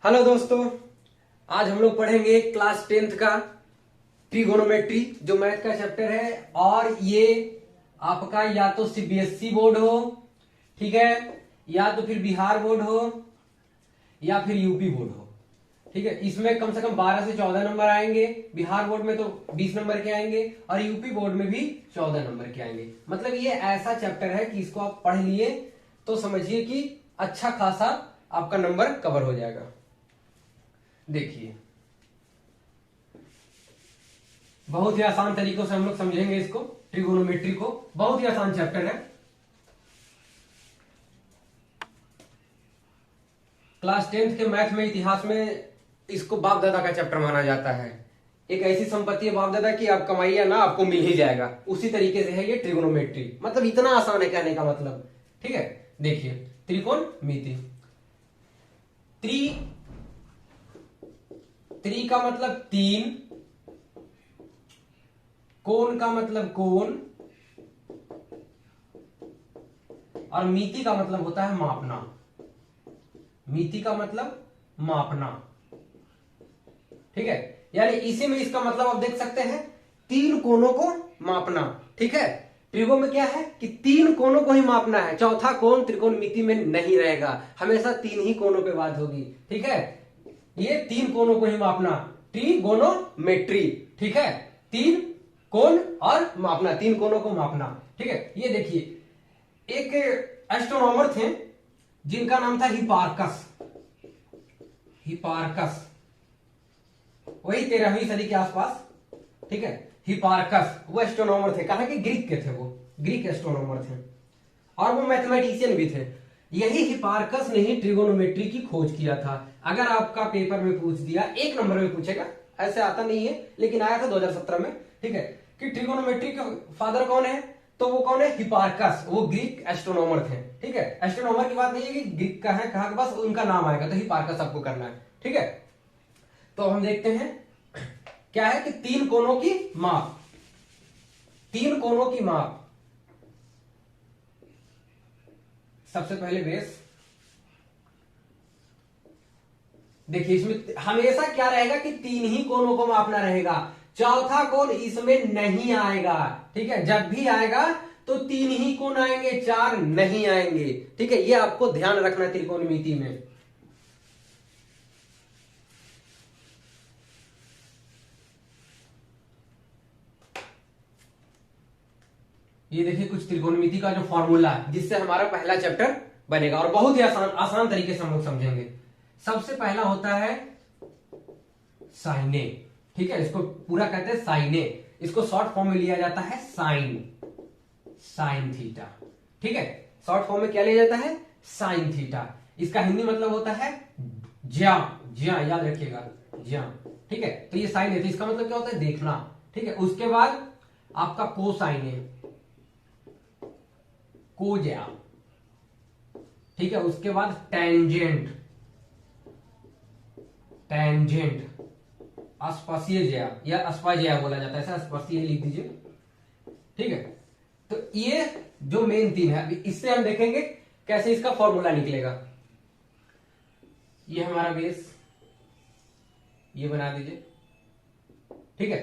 Hello दोस्तों, आज हम लोग पढ़ेंगे क्लास 10th का ट्रिगोनोमेट्री जो मैथ का चैप्टर है। और ये आपका या तो सीबीएसई बोर्ड हो, ठीक है, या तो फिर बिहार बोर्ड हो या फिर यूपी बोर्ड हो, ठीक है। इसमें कम से कम 12 से 14 नंबर आएंगे। बिहार बोर्ड में तो 20 नंबर के आएंगे और यूपी बोर्ड में भी 14 नंबर के आएंगे। मतलब ये ऐसा चैप्टर है कि इसको आप पढ़ लिए तो समझिए कि अच्छा खासा आपका नंबर कवर हो जाएगा। देखिए, बहुत ही आसान तरीकों से हम लोग समझेंगे इसको, ट्रिगोनोमेट्री को। बहुत ही आसान चैप्टर है। क्लास 10th के मैथ में, इतिहास में इसको बाप दादा का चैप्टर माना जाता है। एक ऐसी संपत्ति है बाप दादा की, आप कमाइए ना, आपको मिल ही जाएगा। उसी तरीके से है ये ट्रिगोनोमेट्री। मतलब इतना आसान है कहने का मतलब, ठीक है। देखिए, त्रिकोणमिति। त्रि का मतलब तीन, कोण का मतलब कोण, और मिति का मतलब होता है मापना। मिति का मतलब मापना, ठीक है। यानी इसी में इसका मतलब आप देख सकते हैं, तीन कोणों को मापना, ठीक है। त्रिकोण में क्या है कि तीन कोणों को ही मापना है। चौथा कोण त्रिकोणमिति में नहीं रहेगा, हमेशा तीन ही कोणों पे बात होगी, ठीक है। ये तीन कोणों को ही मापना, ट्रिगोनोमेट्री, ठीक है। तीन कोण और मापना, तीन कोणों को मापना, ठीक है। ये देखिए, एक एस्ट्रोनॉमर थे जिनका नाम था हिपार्कस। हिपार्कस वही 13वीं सदी के आसपास, ठीक है। हिपार्कस वो एस्ट्रोनॉमर थे, कहा कि ग्रीक के थे, वो ग्रीक एस्ट्रोनॉमर थे और वो मैथमेटिशियन भी थे। यही हिपार्कस ने ही ट्रिगोनोमेट्री की खोज किया था। अगर आपका पेपर में पूछ दिया, एक नंबर में पूछेगा, ऐसे आता नहीं है लेकिन आया था 2017 में, ठीक है, कि ट्रिगोनोमेट्री के फादर कौन है, तो वो कौन है, हिपार्कस। वो ग्रीक एस्ट्रोनॉमर थे, ठीक है। एस्ट्रोनॉमर की बात नहीं है कि ग्रीक का है, कहा बस उनका नाम आएगा तो हिपार्कस आपको करना है, ठीक है। तो हम देखते हैं क्या है कि तीन कोणों की माप, तीन कोणों की माप। सबसे पहले बेस देखिए, इसमें हमेशा क्या रहेगा कि तीन ही कोणों को मापना रहेगा। चौथा कोण इसमें नहीं आएगा, ठीक है। जब भी आएगा तो तीन ही कोण आएंगे, चार नहीं आएंगे, ठीक है। ये आपको ध्यान रखना है त्रिकोणमिति में। ये देखिए कुछ त्रिकोणमिति का जो फॉर्मूला है जिससे हमारा पहला चैप्टर बनेगा, और बहुत ही आसान तरीके से हम लोग समझेंगे। सबसे पहला होता है साइने, ठीक है। इसको पूरा कहते हैं साइने। इसको शॉर्ट फॉर्म में लिया जाता है साइन, साइन थीटा, ठीक है। शॉर्ट फॉर्म में क्या लिया जाता है, साइन थीटा। इसका हिंदी मतलब होता है ज्या, ज्या याद रखिएगा, ज्या, ठीक है। तो ये साइन है, तो इसका मतलब क्या होता है, देखना, ठीक है। उसके बाद आपका कोसाइन है, कोज्या, ठीक है। उसके बाद टेंजेंट, टेंजेंट, स्पर्शीय ज्या या स्पाज्या बोला जाता है, ऐसा स्पर्शीय लिख दीजिए, ठीक है। तो ये जो मेन तीन है, इससे हम देखेंगे कैसे इसका फॉर्मूला निकलेगा। ये हमारा बेस, ये बना दीजिए, ठीक है।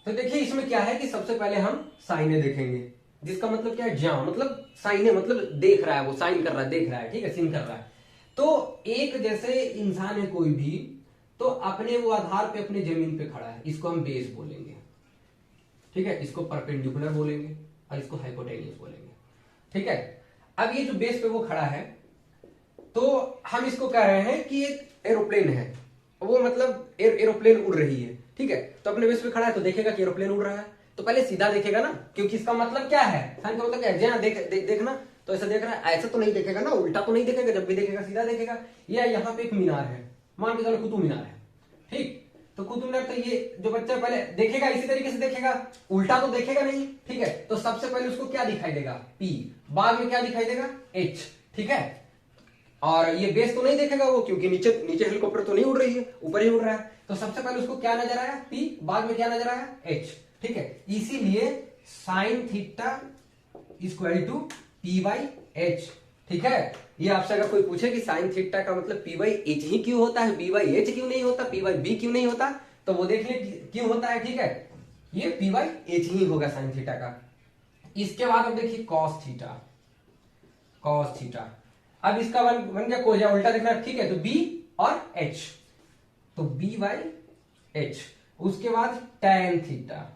तो देखिए इसमें क्या है कि सबसे पहले हम साइने देखेंगे, जिसका मतलब क्या है, ज्या मतलब साइने मतलब देख रहा है, वो साइन कर रहा है, देख रहा है, ठीक है, सीन कर रहा है। तो एक जैसे इंसान है कोई भी, तो अपने वो आधार पे अपने जमीन पे खड़ा है, इसको हम बेस बोलेंगे, ठीक है। इसको परपेंडिकुलर बोलेंगे और इसको हाइपोटेन्यूस बोलेंगे, ठीक है। अब ये जो बेस पे वो खड़ा है, तो हम इसको कह रहे हैं कि एक एरोप्लेन है, वो मतलब एरोप्लेन उड़ रही है, ठीक है। तो अपने बेस पे खड़ा है तो देखेगा कि एरोप्लेन उड़ रहा है, तो पहले सीधा देखेगा ना, क्योंकि इसका मतलब क्या है, साइन का मतलब क्या है, देखना। तो ऐसा देख रहा है, ऐसा तो नहीं देखेगा ना, उल्टा तो नहीं देखेगा, जब भी देखेगा सीधा देखेगा। या यहाँ पे एक मीनार है, मान के चलो कुतुब मीनार है, ठीक। तो कुतुब मीनार, तो ये जो बच्चा पहले देखेगा इसी तरीके से देखेगा, उल्टा तो देखेगा नहीं, ठीक है। तो सबसे पहले उसको क्या दिखाई देगा, P, बाद में क्या दिखाई देगा, H, ठीक है। और ये बेस तो नहीं देखेगा वो, क्योंकि नीचे नीचे हेलीकॉप्टर तो नहीं उड़ रही है, ऊपर ही उड़ रहा है। तो सबसे पहले उसको क्या नजर आया, P, बाद में क्या नजर आया, H, ठीक है। इसीलिए sine theta equal to P by H, ठीक है। ये आपसे अगर कोई पूछे कि साइन थीटा का मतलब पी बाई एच ही क्यों होता है, बी बाई एच क्यों नहीं होता, पी बाई बी क्यों नहीं होता, तो वो देख ले क्यों होता है। ठीक है, ये पी बाई एच ही होगा साइन थीटा का। इसके बाद अब देखिए कॉस थीटा, कॉस थीटा। अब इसका बन गया कोजा उल्टा देखना, ठीक है। तो बी और एच, तो बी बाई एच। उसके बाद टैन थीटा,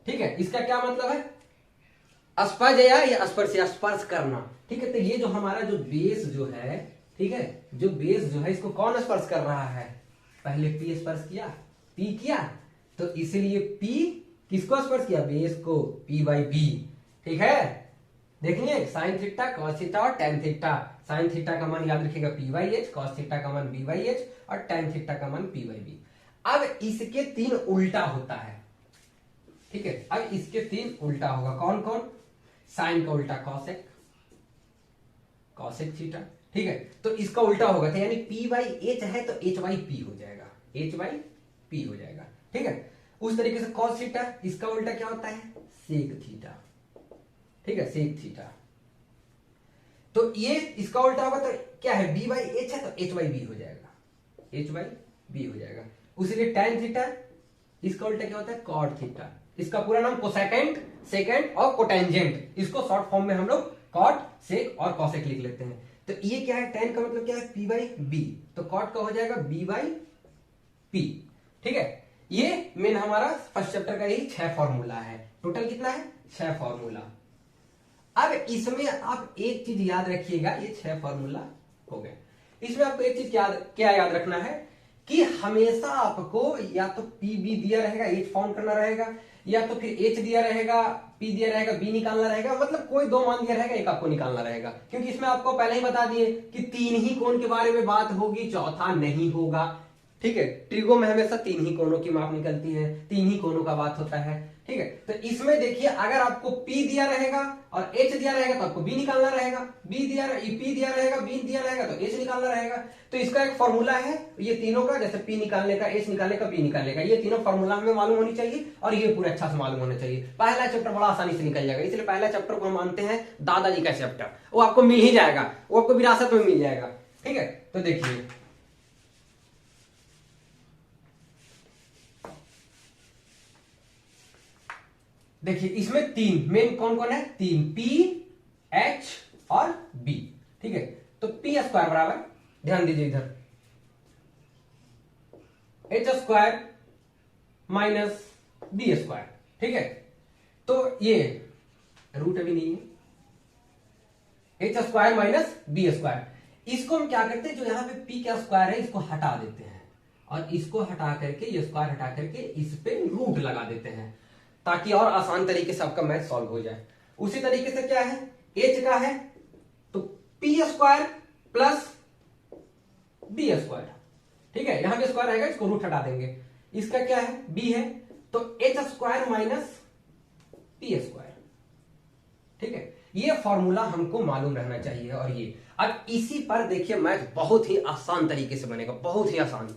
ठीक है। इसका क्या मतलब है, स्पर्शया या स्पर्श, स्पर्श करना, ठीक है। तो ये जो हमारा जो बेस जो है, ठीक है, जो बेस जो है इसको कौन स्पर्श कर रहा है, पहले पी स्पर्श किया, पी किया, तो इसीलिए पी किसको स्पर्श किया, बेस को, पी बाई बी। ठीक है, देखिए साइन थीटा, कॉस थीटा और टैन थीटा। साइन थीटा का मान याद रखिएगा P by H, cos theta का मान बी बाई एच और टैन थीटा का मान पी बाई बी। अब इसके तीन उल्टा होता है, ठीक है। अब इसके तीन उल्टा होगा, कौन कौन, साइन का उल्टा कॉसेक, कॉसेक थीटा, ठीक है। तो इसका उल्टा होगा, तो यानी पी बाई एच है तो एच बाई पी हो जाएगा, एच बाई पी हो जाएगा, ठीक है। उस तरीके से कॉस थीटा, इसका उल्टा क्या होता है, सेक थीटा, ठीक है, सेक थीटा। तो ये इसका उल्टा होगा तो क्या है, बी बाई एच है तो एच बाई बी हो जाएगा, एच बाई बी हो जाएगा। उसीलिए टैन थीटा, इसका उल्टा क्या होता है, कॉट थीटा। इसका पूरा नाम कोसेकेंट, सेकेंड और कोटेंजेंट, इसको शॉर्ट फॉर्म में हम लोग कॉट, सेक और कॉसेक लिख लेते हैं। तो ये क्या है, टैन का मतलब क्या है, पी बाई बी, तो कॉट का हो जाएगा बी बाई पी, ठीक है। ये मेन हमारा फर्स्ट चैप्टर का यही 6 फॉर्मूला है। टोटल कितना है, 6 फॉर्मूला। अब इसमें आप एक चीज याद रखिएगा, ये 6 फॉर्मूला हो गए। इसमें आपको एक चीज क्या याद रखना है कि हमेशा आपको या तो पी बी दिया रहेगा, एच फाउंड करना रहेगा, या तो फिर एच दिया रहेगा, पी दिया रहेगा, बी निकालना रहेगा, मतलब कोई दो मान दिया रहेगा, एक आपको निकालना रहेगा। क्योंकि इसमें आपको पहले ही बता दिए कि 3 ही कोण के बारे में बात होगी, चौथा नहीं होगा, ठीक है। ट्रिगो में हमेशा 3 ही कोणों की माप निकलती है, 3 ही कोणों का बात होता है, ठीक है। तो इसमें देखिए अगर आपको P दिया रहेगा और H दिया रहेगा तो आपको B निकालना रहेगा, P दिया रहेगा, B दिया रहेगा तो H निकालना रहेगा। तो इसका एक फॉर्मूला है ये तीनों का, जैसे P निकालने का, H निकालने का, B निकालने का, ये तीनों फॉर्मूला हमें मालूम होनी चाहिए और ये पूरा अच्छा से मालूम होना चाहिए। पहला चैप्टर बड़ा आसानी से निकल जाएगा, इसलिए पहला चैप्टर को हम मानते हैं दादाजी का चैप्टर, वो आपको मिल ही जाएगा, वो आपको विरासत में मिल जाएगा, ठीक है। तो देखिए देखिए इसमें 3 मेन कौन कौन है, 3, P, H और B, ठीक है। तो P स्क्वायर बराबर, ध्यान दीजिए इधर, H square minus B square, ठीक है। तो ये रूट अभी नहीं है, H square minus B square, इसको हम क्या करते हैं, जो यहां पे P का स्क्वायर है इसको हटा देते हैं और इसको हटा करके, ये स्क्वायर हटा करके इस पे रूट लगा देते हैं, ताकि और आसान तरीके से आपका मैथ सॉल्व हो जाए। उसी तरीके से क्या है, H का है तो P square plus B square, ठीक है। यहां पे स्क्वायर आएगा, इसको रूट हटा देंगे। इसका क्या है, B है तो H square minus P square, ठीक है। ये फॉर्मूला हमको मालूम रहना चाहिए। और ये अब इसी पर देखिए मैथ बहुत ही आसान तरीके से बनेगा, बहुत ही आसान।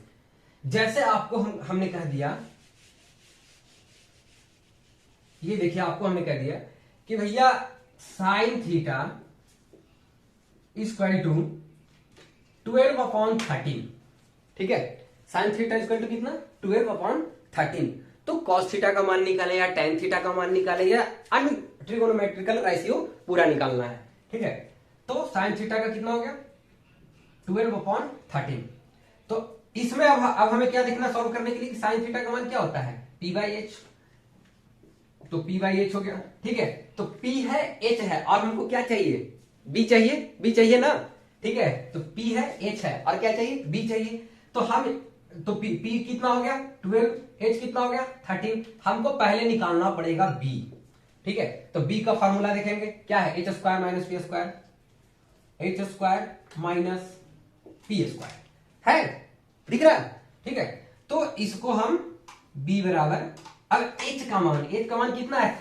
जैसे आपको हमने कह दिया, ये देखिए आपको हमने कह दिया कि भैया साइन थीटा इक्वल टू 12/13, ठीक है। साइन थीटा इक्वल टू कितना, 12/13। तो कॉस थीटा का मान निकाले या टेन थीटा का मान निकाले या अन्य ट्रिगोनोमेट्रिकल रेशियो पूरा निकालना है, ठीक है। तो साइन थीटा का कितना हो गया, 12/13। तो इसमें अब हमें क्या देखना सॉल्व करने के लिए, साइन थीटा का मान क्या होता है, P बाई एच, तो P बाई एच हो गया, ठीक है। तो P है, H है और हमको क्या चाहिए, B चाहिए, B चाहिए ना, ठीक है। तो P है, H है और क्या चाहिए, B चाहिए। तो हम तो P कितना हो गया 12, H कितना हो गया 13, हमको पहले निकालना पड़ेगा B, ठीक है। तो B का फॉर्मूला देखेंगे क्या है, H square minus P square, H square minus P square है, दिख रहा है, ठीक है। तो इसको हम B बराबर, अब H का मान कितना है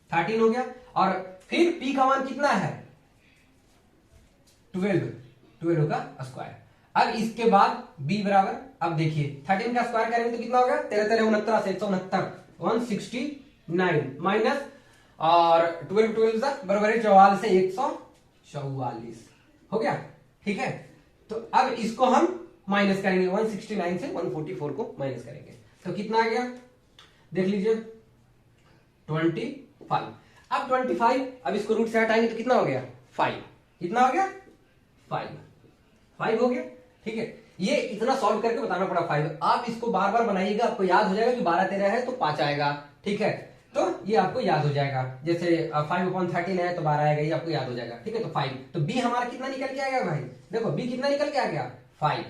13 हो गया, और फिर P का मान कितना है 12 का स्क्वायर। अब इसके बाद B बराबर, अब देखिए 13 का स्क्वायर करेंगे तो कितना होगा 13 13 69 169 माइनस और 12 12 बराबर है 44 से 144 हो गया। ठीक है, तो अब इसको हम माइनस करेंगे, 169 से 144 को माइनस करेंगे तो कितना आ गया देख लीजिए 25। अब 25, अब इसको रूट से हटाएंगे तो कितना हो गया 5, कितना हो गया 5 हो गया। ठीक है, ये इतना सॉल्व करके बताना पड़ा 5। आप इसको बार बार बनाइएगा, आपको याद हो जाएगा कि 12 13 है तो 5 आएगा। ठीक है, तो ये आपको याद हो जाएगा, जैसे 5/13 है तो 12 आएगा, ये आपको याद हो जाएगा। ठीक है, तो 5, तो बी हमारा कितना निकल के आएगा भाई, देखो बी कितना निकल के आ गया 5।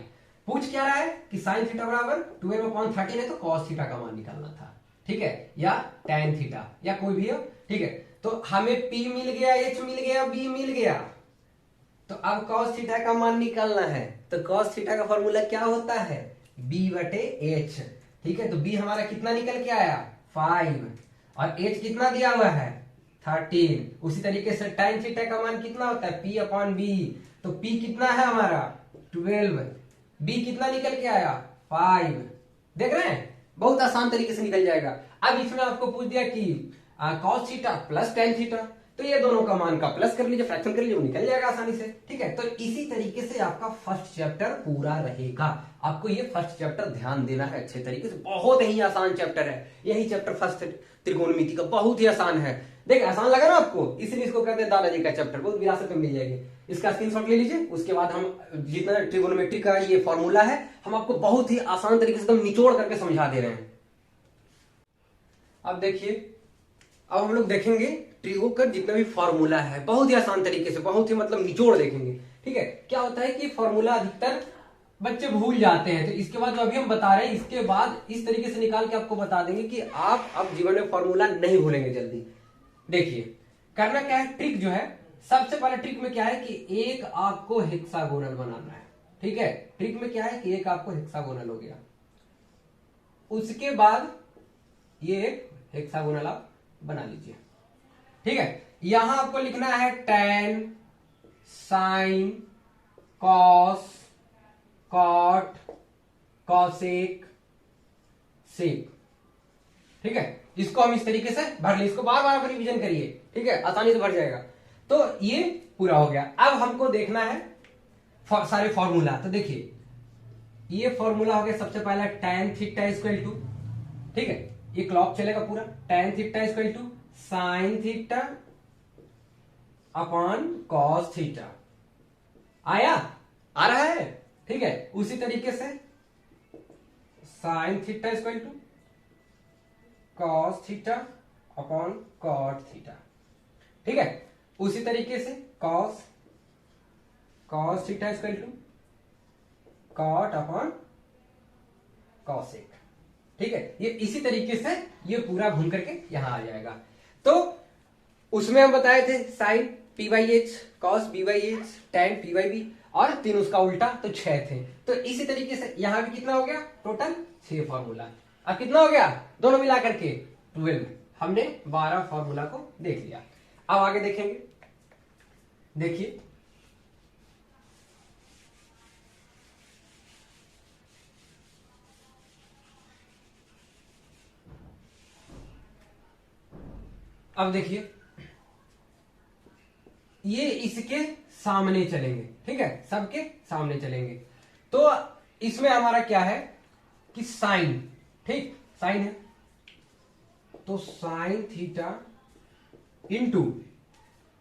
पूछ क्या रहा है कि साइन थीटा बराबर 12/13 है तो कॉस थीटा का मान निकालना था। ठीक है, या tan थीटा या कोई भी हो। ठीक है, तो हमें P मिल गया, H मिल गया, B मिल गया, तो अब cos थीटा का मान निकालना है। तो cos थीटा का फॉर्मूला क्या होता है B/H। ठीक है, तो B हमारा कितना निकल के आया 5 और H कितना दिया हुआ है 13। उसी तरीके से tan थीटा का मान कितना होता है P/B, तो P कितना है हमारा 12, B कितना निकल के आया 5। देख रहे हैं, बहुत आसान तरीके से निकल जाएगा। अब इसमें आपको पूछ दिया कि cos theta plus tan theta, तो ये दोनों का मान का प्लस कर लीजिए, फ्रैक्शन कर लीजिए, वो निकल जाएगा आसानी से। ठीक है, तो इसी तरीके से आपका फर्स्ट चैप्टर पूरा रहेगा। आपको ये फर्स्ट चैप्टर ध्यान देना है अच्छे तरीके से, बहुत ही आसान चैप्टर है। यही चैप्टर फर्स्ट त्रिकोणमिति का बहुत ही आसान है। देख आसान लगा ना आपको, इसलिए इसको कहते हैं दादाजी का चैप्टर, बहुत विरासत में मिल जाएगी। इसका स्क्रीनशॉट ले लीजिए, उसके बाद हम जितना ट्रिगोनोमेट्री का ये फॉर्मूला है हम आपको बहुत ही आसान तरीके से एकदम निचोड़ करके समझा दे रहे हैं। अब देखिए, अब हम लोग देखेंगे ट्रिगो का जितना भी फॉर्मूला है बहुत ही आसान तरीके से, बहुत ही मतलब निचोड़ देखेंगे। ठीक है, क्या होता है कि फॉर्मूला अधिकतर बच्चे भूल जाते हैं, तो इसके बाद जो अभी हम बता रहे हैं इसके बाद इस तरीके से निकाल के आपको बता देंगे कि आप अब जीवन में फॉर्मूला नहीं भूलेंगे जल्दी। देखिए करना क्या है, ट्रिक जो है सबसे पहले ट्रिक में क्या है कि एक आपको हेक्सागोनल बनाना है। ठीक है, ट्रिक में क्या है कि एक आपको हेक्सागोनल हो गया, उसके बाद ये एक हेक्सागोनल आप बना लीजिए। ठीक है, यहां आपको लिखना है tan, sin, cos, cot, cosec, sec। ठीक है, इसको हम इस तरीके से भर ले, इसको बार बार रिवीजन करिए। ठीक है, आसानी से भर जाएगा। तो ये पूरा हो गया। अब हमको देखना है सारे फॉर्मूला। तो देखिए ये फॉर्मूला हो गया सबसे पहला tan थीटा इक्वल टू, ठीक है ये क्लॉक चलेगा पूरा, tan theta equal to sin theta upon cos theta. आया, आ रहा है। ठीक है, उसी तरीके से sin theta equal to cos theta upon cot theta. ठीक है, उसी तरीके से cos theta equal to cot upon cosec। ठीक है, ये इसी तरीके से ये पूरा घूम करके यहां आ जाएगा। तो उसमें हम बताए थे sin p/h, cos b/h, tan p/b और 3 उसका उल्टा तो 6 थे। तो इसी तरीके से यहां भी कितना हो गया टोटल 6 फॉर्मूला। अब कितना हो गया दोनों मिला करके 12। हमने 12 फॉर्मूला को देख लिया। अब आगे देखेंगे। देखिए अब देखिए ये इसके सामने चलेंगे। ठीक है, सबके सामने चलेंगे। तो इसमें हमारा क्या है कि साइन, ठीक साइन है तो sine theta into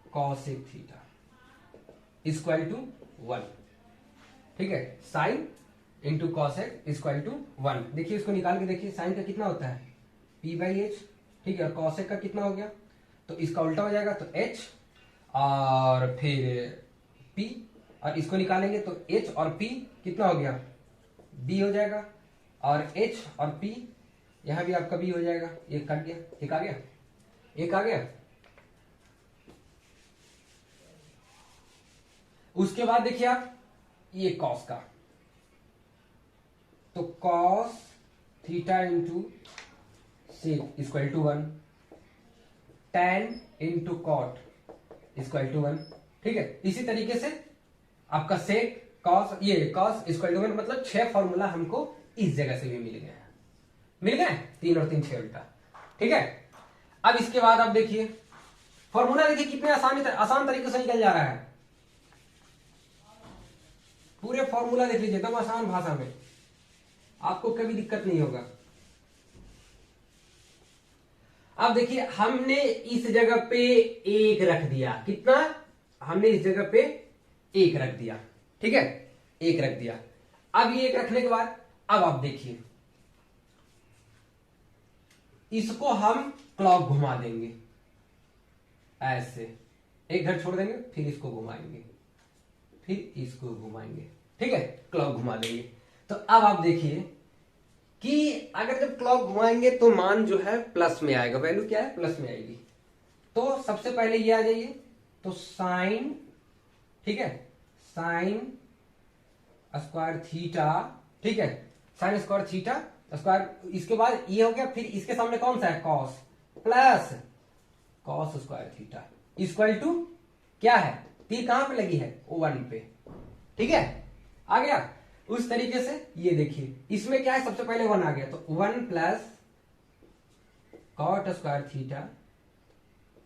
cosec theta equal to 1। ठीक है, sine into cosec equal to 1। देखिए इसको निकाल के देखिए, साइन का कितना होता है p/h। ठीक है, और कॉसेक का कितना हो गया, तो इसका उल्टा हो जाएगा तो h और फिर p, और इसको निकालेंगे तो h और p कितना हो गया b हो जाएगा, और h और p यहां भी आपका b हो जाएगा। एक कट गया, एक आ गया, एक आ गया। उसके बाद देखिए आप ये कॉस का, तो cos theta into sec equal to 1, tan into cot equal to 1। ठीक है, इसी तरीके से आपका सेक कॉस, ये कॉस इक्वल टू 1, मतलब 6 फॉर्मूला हमको इस जगह से भी मिल गए, मिल गए 3 और 3 6 उल्टा। ठीक है, अब इसके बाद आप देखिए फॉर्मूला देखिए कितने आसान तरीके से निकल जा रहा है। पूरे फॉर्मूला देख लीजिए एकदम आसान भाषा में, आपको कभी दिक्कत नहीं होगा। अब देखिए हमने इस जगह पे एक रख दिया, कितना, हमने इस जगह पे एक रख दिया, ठीक है, एक रख दिया। अब ये एक रखने के बाद अब आप देखिए इसको हम क्लॉक घुमा देंगे ऐसे, एक घर छोड़ देंगे, फिर इसको घुमाएंगे, फिर इसको घुमाएंगे, ठीक है, क्लॉक घुमा देंगे। तो अब आप देखिए कि अगर जब क्लॉक घुमाएंगे तो मान जो है प्लस में आएगा, वैल्यू क्या है, प्लस में आएगी। तो सबसे पहले ये आ जाइए, तो साइन, ठीक है, साइन स्क्वायर थीटा, ठीक है, साइन स्क्वायर थीटा स्क्वायर, इसके बाद ये हो गया, फिर इसके सामने कौन सा है, cos, plus cos square theta equal to क्या है, तीर कहां पे लगी है, वन पे, ठीक है, आ गया। उस तरीके से ये देखिए इसमें क्या है, सबसे पहले वन आ गया, तो one plus cot square theta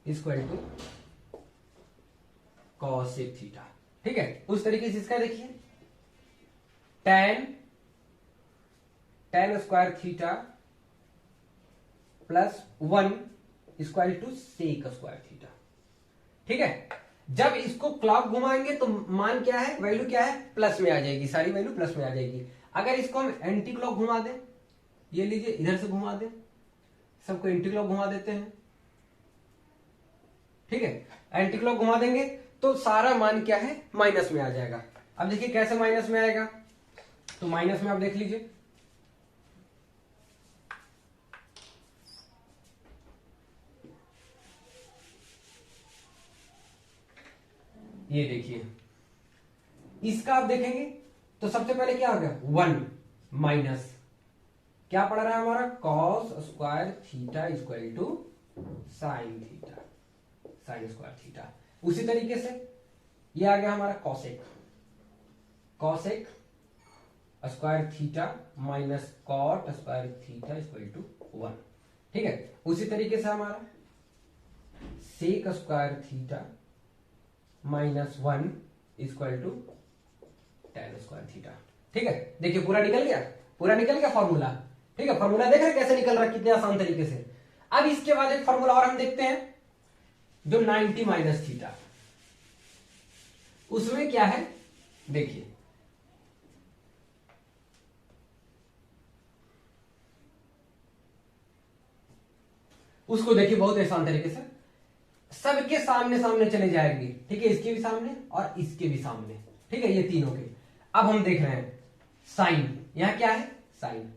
equal to cosec theta, ठीक है। उस तरीके से इसका देखिए tan square theta plus one equal to sec square theta, ठीक है। जब इसको क्लॉक घुमाएंगे तो मान क्या है, वैल्यू क्या है, प्लस में आ जाएगी, सारी वैल्यू प्लस में आ जाएगी। अगर इसको हम एंटी क्लॉक घुमा दें, ये लीजिए इधर से घुमा दें, सबको एंटी क्लॉक घुमा देते हैं, ठीक है, एंटी क्लॉक घुमा देंगे तो सारा मान क्या है, माइनस में आ जाएगा। अब देखिए कैसे माइनस में आएगा, तो माइनस में आप देख लीजिए, ये देखिए इसका आप देखेंगे तो सबसे पहले क्या हो गया, वन माइनस क्या पड़ रहा है हमारा, cos square theta equal to sine theta, sine square theta. उसी तरीके से ये आ गया हमारा cosec, cosec square theta minus cot square theta equal to one, ठीक है। उसी तरीके से हमारा sec square theta minus one equal to tan square theta, ठीक है। देखिए पूरा निकल गया, पूरा निकल गया फॉर्मूला, ठीक है। फॉर्मूला देख रहे कैसे निकल रहा है, कितने आसान तरीके से। अब इसके बाद एक फॉर्मूला और हम देखते हैं जो 90 माइनस थीटा, उसमें क्या है देखिए, उसको देखिए बहुत आसान तरीके से, सबके सामने सामने चले जाएंगे, ठीक है, इसके भी सामने और इसके भी सामने, ठीक है, ये तीनों के। अब हम देख रहे हैं साइन, यहां क्या है, साइन,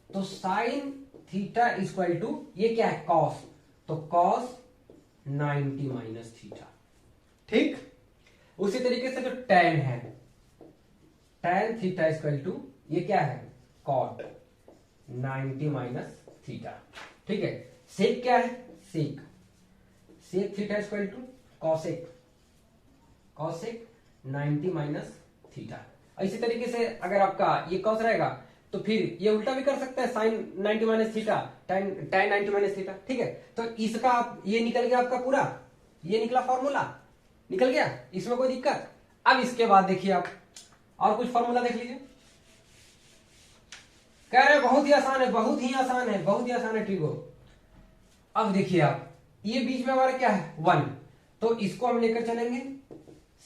तो साइन थीटा इक्वल टू ये क्या है, कॉस, तो कॉस 90 माइनस थीटा, ठीक। उसी तरीके से जो टेन है, टेन थीटा इक्वल टू ये क्या है, कॉट 90 माइनस थीटा, ठीक है। सेक क्या है, sec, sec theta equal to cosec, cosec 90 minus theta. इसी तरीके से अगर आपका ये कॉस रहेगा तो फिर ये उल्टा भी कर सकता है, sine 90 minus theta, tan 90 minus theta, ठीक है। तो इसका ये निकल गया आपका पूरा, ये निकला फॉर्मूला, निकल गया, इसमें कोई दिक्कत। अब इसके बाद देखिए आप और कुछ फॉर्मूला देख लीजिए, कह रहे बहुत ही आसान है, बहुत ही आसान है, बहुत ही आसान है, ठीक हो। अब देखिए आप ये बीच में हमारा क्या है, वन, तो इसको हम लेकर चलेंगे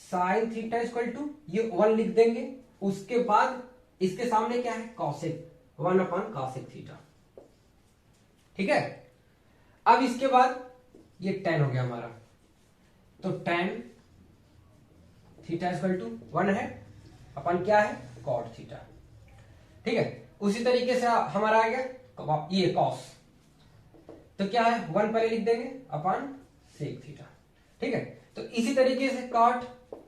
साइन थीटा इक्वल टू ये वन लिख देंगे, उसके बाद इसके सामने क्या है, cosec, one upon cosec theta, ठीक है। अब इसके बाद ये टेन हो गया हमारा, तो tan theta equal to one है अपन क्या है, कॉट थीटा, ठीक है। उसी तरीके से हमारा आ गया ये कॉस, तो क्या है, वन पहले लिख देंगे अपन सेक थीटा, ठीक है। तो इसी तरीके से कॉट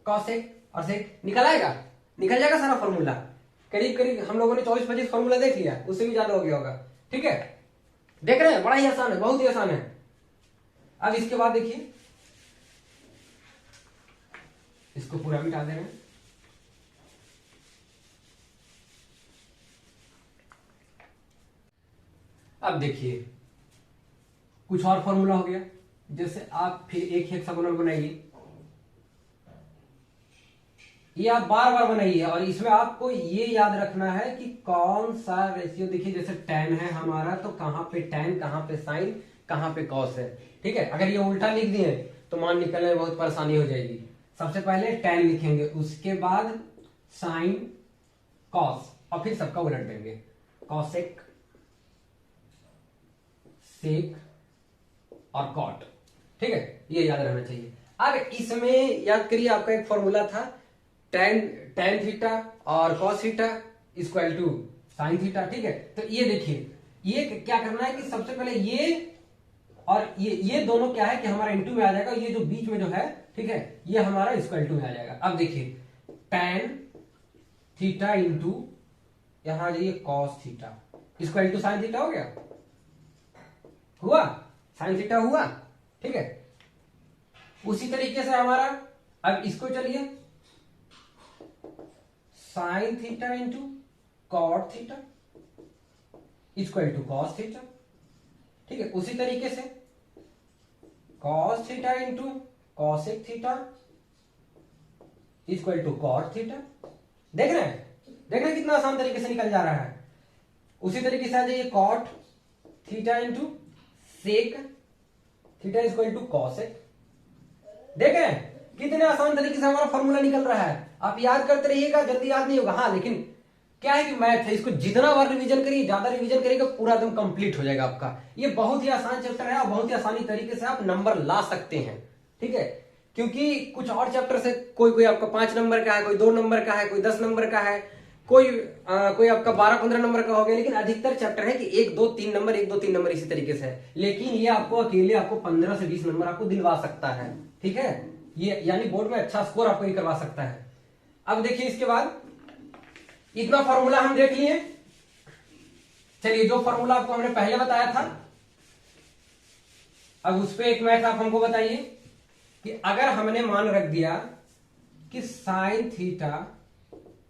कॉसेक और सेक निकल आएगा, निकल जाएगा सारा फॉर्मूला, करीब करीब हम लोगों ने 24-25 फॉर्मूला देख लिया, उससे भी ज्यादा हो गया होगा, ठीक है। देख रहे हैं, बड़ा ही आसान है, बहुत ही आसान है। अब इसके बाद देखिए इसको पूरा मिटा दे रहे हैं, अब देखिए कुछ और फॉर्मूला हो गया, जैसे आप फिर एक हेक्सागोनल बनाइए, ये आप बार बार बनाइए और इसमें आपको ये याद रखना है कि कौन सा रेशियो, देखिए जैसे tan है हमारा तो कहां पे tan, कहां पे साइन, कहां पे कॉस है। ठीक है, अगर ये उल्टा लिख दिए तो मान निकलने में बहुत परेशानी हो जाएगी। सबसे पहले tan लिखेंगे, उसके बाद साइन, कॉस और फिर सबका उलट देंगे, कॉसेक, सेक और कॉट। ठीक है, ये याद रहना चाहिए। अब इसमें याद करिए आपका एक फॉर्मूला था tan थीटा और cos theta equal to sine theta. ठीक है, तो ये देखिए ये क्या करना है कि सबसे पहले ये और ये दोनों क्या है कि हमारा इनटू में आ जाएगा, ये जो बीच में जो है, ठीक है, ये हमारा इक्वल टू में आ जाएगा। अब देखिए tan थीटा इंटू यहां आ जाइए cos theta equal to sine theta, हो गया, हुआ साइन थीटा हुआ। ठीक है, उसी तरीके से हमारा, अब इसको चलिए sine theta into cot theta equal to cos theta. ठीक है, उसी तरीके से cos theta into cosec theta equal to cot theta. देख रहे हैं, देख रहे हैं कितना आसान तरीके से निकल जा रहा है। उसी तरीके से आ जाइए cot theta into sec theta equal to cosec. देख रहे हैं कितने आसान तरीके से हमारा फॉर्मूला निकल रहा है। आप याद करते रहिएगा, जल्दी याद नहीं होगा। हाँ, लेकिन क्या है कि मैथ है, इसको जितना बार रिवीजन करिए, ज्यादा रिवीजन करिएगा, पूरा एकदम कंप्लीट हो जाएगा आपका। ये बहुत ही आसान चैप्टर है और बहुत ही आसानी तरीके से आप नंबर ला सकते हैं। ठीक है, क्योंकि कुछ और चैप्टर से कोई आपका 5 नंबर का है, कोई 2 नंबर का है, कोई 10 नंबर का है, कोई आपका 12-15 नंबर का हो गया, लेकिन अधिकतर चैप्टर है कि 1 2 3 नंबर, 1 2 3 नंबर इसी तरीके से है। लेकिन ये आपको अकेले आपको 15 से 20 नंबर आपको दिलवा सकता है। ठीक है, ये यानी बोर्ड में अच्छा स्कोर आपको ये करवा सकता है। अब देखिए इसके बाद इतना फॉर्मूला हम देख लिए। चलिए, जो फॉर्मूला आपको हमने पहले बताया था, अब उस पर एक मैथ आप हमको बताइए कि अगर हमने मान रख दिया कि साइन थीटा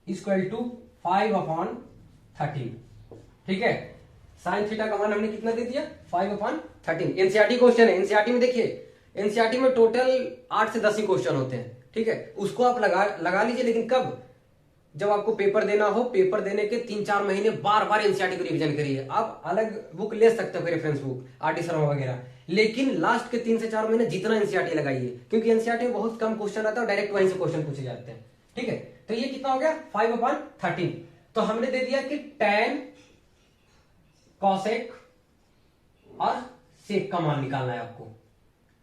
इक्वल टू 5/13। ठीक है, साइन थीटा का मान हमने कितना दे दिया, 5/13। एनसीईआरटी क्वेश्चन है। एनसीईआरटी में देखिए, एनसीईआरटी में टोटल 8 से 10 ही क्वेश्चन होते हैं। ठीक है, उसको आप लगा लीजिए, लेकिन कब, जब आपको पेपर देना हो, पेपर देने के 3-4 महीने बार बार एनसीईआरटी को रिवीजन करिए। आप अलग बुक ले सकते हो, रेफरेंस बुक, आरटी शर्मा वगैरह, लेकिन लास्ट के 3 से 4 महीने जितना एनसीईआरटी लगाइए, क्योंकि एनसीईआरटी में बहुत कम क्वेश्चन आता है और डायरेक्ट वहीं से क्वेश्चन पूछे जाते हैं। ठीक है, तो ये कितना हो गया, 5/13। तो हमने दे दिया कि tan कॉसेक और सेक का मान निकालना है आपको।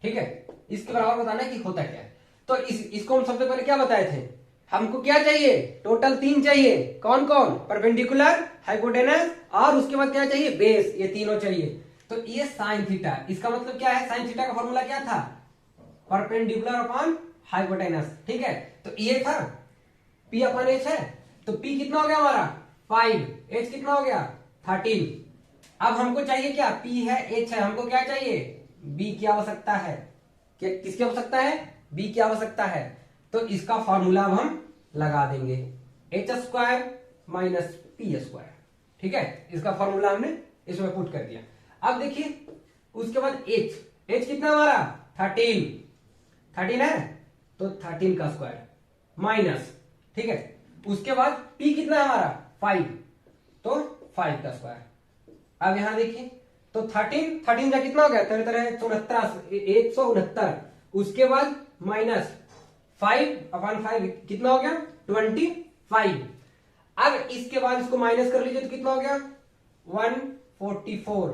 ठीक है, इसके बराबर बताना है कि होता क्या है। तो इसको हम सबसे पहले क्या बताए थे, हमको क्या चाहिए, टोटल 3 चाहिए। कौन कौन, परपेंडिकुलर, हाइपोटेनस और उसके बाद क्या चाहिए, बेस, ये तीनों चाहिए। तो ये साइन थीटा, इसका मतलब क्या है, साइन थीटा का फॉर्मूला क्या था, परपेंडिकुलर अपॉन हाइपोटेनस। ठीक है, तो ये था P अपॉन H है, तो P कितना हो गया हमारा 5, H कितना हो गया 13। अब हमको चाहिए क्या, P है H है, हमको क्या चाहिए, B की आवश्यकता है। क्या, किसकी आवश्यकता है, B की आवश्यकता है। तो इसका फॉर्मूला अब हम लगा देंगे, h² माइनस p²। ठीक है, इसका फॉर्मूला हमने इसमें पुट कर दिया। अब देखिए उसके बाद h कितना हमारा 13 है, तो 13 का स्क्वायर माइनस, ठीक है, उसके बाद p कितना है हमारा 5, तो 5 का स्क्वायर। अब यहां देखिए, तो 13 का कितना हो गया, 169, उसके बाद माइनस 5/5 कितना हो गया 25। अब इसके बाद इसको माइनस कर लीजिए तो कितना हो गया 144।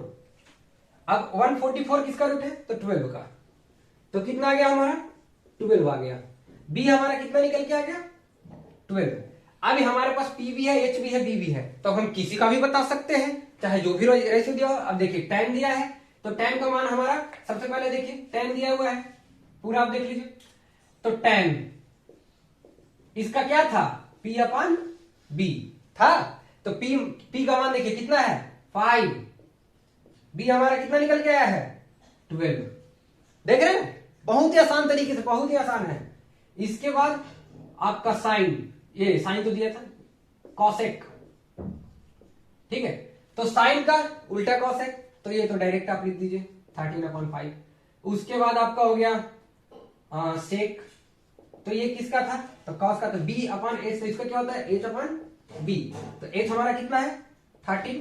अब 144 किसका रूट है, तो 12 का, तो कितना आ गया हमारा 12 आ गया। b हमारा कितना निकल के आ गया 12। अब हमारे पास p भी है, h भी है, b भी है, तो हम किसी का भी बता सकते हैं, चाहे जो भी रेशियो दिया हो। अब देखिए tan दिया है, तो tan का मान हमारा, सबसे पहले देखिए tan दिया हुआ है पूरा, आप देख लीजिए, तो tan इसका क्या था p/b था, तो p का मान देखिए कितना है 5, b हमारा कितना निकल के आया है 12। देख रहे हैं, बहुत ही आसान तरीके से, बहुत ही आसान है। इसके बाद आपका साइन, ये साइन तो दिया था कॉसेक, ठीक है, तो साइन का उल्टा कॉसेक, तो ये तो डायरेक्ट आप लिख दीजिए 13/5। उसके बाद आपका हो गया सेक, तो ये किसका था, तो कॉस का, तो बी अपॉन एच, तो इसका क्या होता है एच अपॉन बी, तो एच हमारा कितना है 13,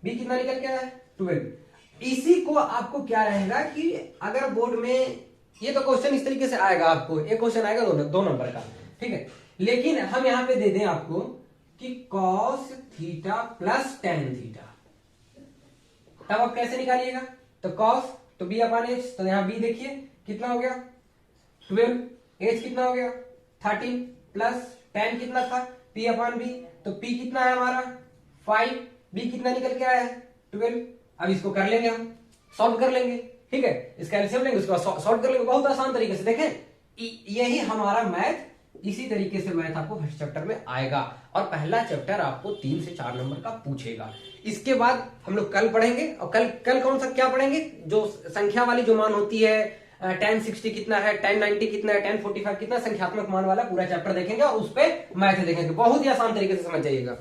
बी कितना निकल के आया है 12। इसी को आपको क्या रहेगा कि अगर बोर्ड में ये तो क्वेश्चन इस तरीके से आएगा, आपको एक क्वेश्चन आएगा दो नंबर का, ठीक है, लेकिन हम यहां पे दे दें आपको कि cos theta plus tan theta, तब आप कैसे निकालिएगा, तो कॉस तो बी अपॉन एच, तो यहां बी देखिए कितना हो गया 12, एच कितना हो गया 13 प्लस टेन कितना था पी अपॉन बी, तो पी कितना है हमारा 5, बी कितना निकल के आया है 12। अब इसको कर लेंगे, हम सॉल्व कर लेंगे, ठीक है, इसका एलसीएम लेंगे, उसके बाद सॉल्व कर लेंगे, बहुत आसान तरीके से। देखें यही हमारा मैथ, इसी तरीके से मैथ आपको फर्स्ट चैप्टर में आएगा, और पहला चैप्टर आपको 3 से 4 नंबर का पूछेगा। इसके बाद हम लोग कल पढ़ेंगे, और कल कौन सा क्या पढ़ेंगे, जो संख्या वाली जो मान होती है, 1060 कितना है, 1090 कितना है, 1045 कितना, संख्यात्मक मान वाला पूरा चैप्टर देखेंगे, और उस पर मैथ देखेंगे, बहुत ही आसान तरीके से समझ जाइएगा।